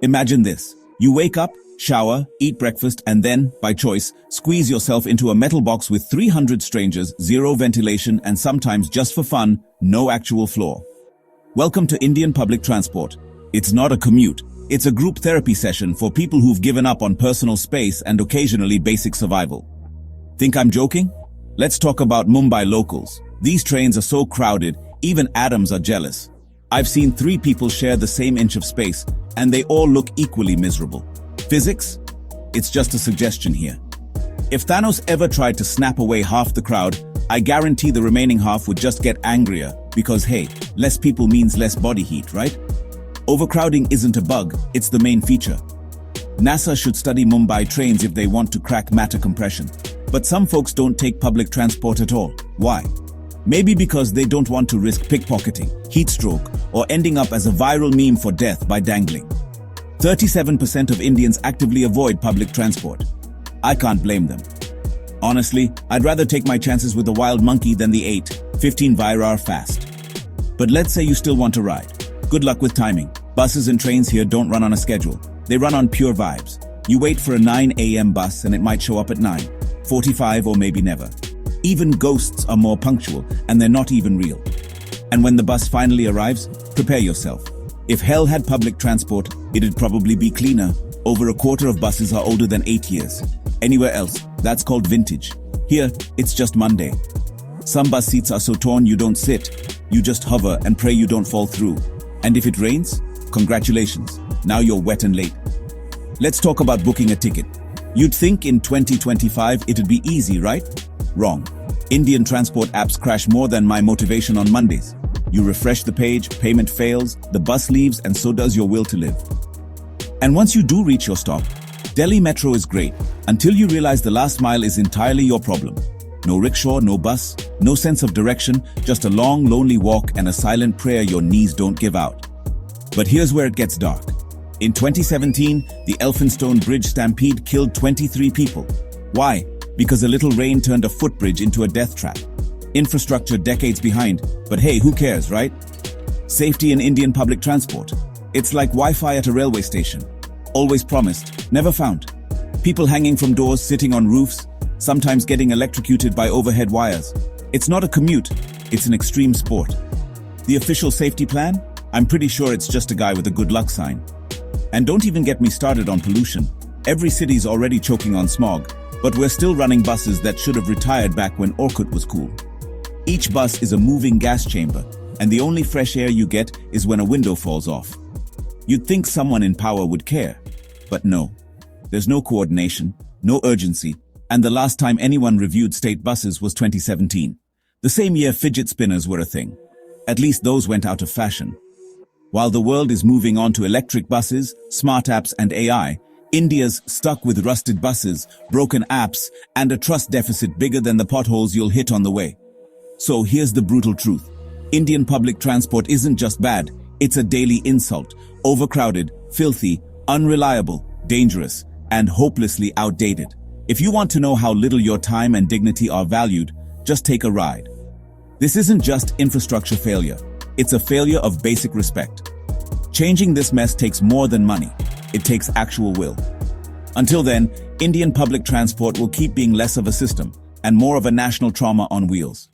Imagine this. You wake up, shower, eat breakfast, and then, by choice, squeeze yourself into a metal box with 300 strangers, zero ventilation, and sometimes just for fun, no actual floor. Welcome to Indian public transport. It's not a commute. It's a group therapy session for people who've given up on personal space and occasionally basic survival. Think I'm joking? Let's talk about Mumbai locals. These trains are so crowded, even atoms are jealous. I've seen 3 people share the same inch of space, and they all look equally miserable. Physics? It's just a suggestion here. If Thanos ever tried to snap away half the crowd, I guarantee the remaining half would just get angrier because, hey, less people means less body heat, right? Overcrowding isn't a bug, it's the main feature. NASA should study Mumbai trains if they want to crack matter compression. But some folks don't take public transport at all. Why? Maybe because they don't want to risk pickpocketing, heat stroke, or ending up as a viral meme for death by dangling. 37% of Indians actively avoid public transport. I can't blame them. Honestly, I'd rather take my chances with a wild monkey than the 15 Virar fast. But let's say you still want to ride. Good luck with timing. Buses and trains here don't run on a schedule. They run on pure vibes. You wait for a 9 a.m. bus and it might show up at 9:45 or maybe never. Even ghosts are more punctual, and they're not even real. And when the bus finally arrives, prepare yourself. If hell had public transport, it'd probably be cleaner. Over a quarter of buses are older than 8 years. Anywhere else, that's called vintage. Here, it's just Monday. Some bus seats are so torn you don't sit. You just hover and pray you don't fall through. And if it rains, congratulations. Now you're wet and late. Let's talk about booking a ticket. You'd think in 2025 it'd be easy, right? Wrong. Indian transport apps crash more than my motivation on Mondays. You refresh the page, payment fails, the bus leaves, and so does your will to live. And once you do reach your stop, Delhi Metro is great, until you realize the last mile is entirely your problem. No rickshaw, no bus, no sense of direction, just a long, lonely walk and a silent prayer your knees don't give out. But here's where it gets dark. In 2017, the Elphinstone Bridge stampede killed 23 people. Why? Because a little rain turned a footbridge into a death trap. Infrastructure decades behind, but hey, who cares, right? Safety in Indian public transport. It's like Wi-Fi at a railway station. Always promised, never found. People hanging from doors, sitting on roofs, sometimes getting electrocuted by overhead wires. It's not a commute, it's an extreme sport. The official safety plan? I'm pretty sure it's just a guy with a good luck sign. And don't even get me started on pollution. Every city's already choking on smog, but we're still running buses that should have retired back when Orkut was cool. Each bus is a moving gas chamber, and the only fresh air you get is when a window falls off. You'd think someone in power would care, but no. There's no coordination, no urgency, and the last time anyone reviewed state buses was 2017. The same year fidget spinners were a thing. At least those went out of fashion. While the world is moving on to electric buses, smart apps, and AI, India's stuck with rusted buses, broken apps, and a trust deficit bigger than the potholes you'll hit on the way. So here's the brutal truth. Indian public transport isn't just bad, it's a daily insult. Overcrowded, filthy, unreliable, dangerous, and hopelessly outdated. If you want to know how little your time and dignity are valued, just take a ride. This isn't just infrastructure failure. It's a failure of basic respect. Changing this mess takes more than money. It takes actual will. Until then, Indian public transport will keep being less of a system and more of a national trauma on wheels.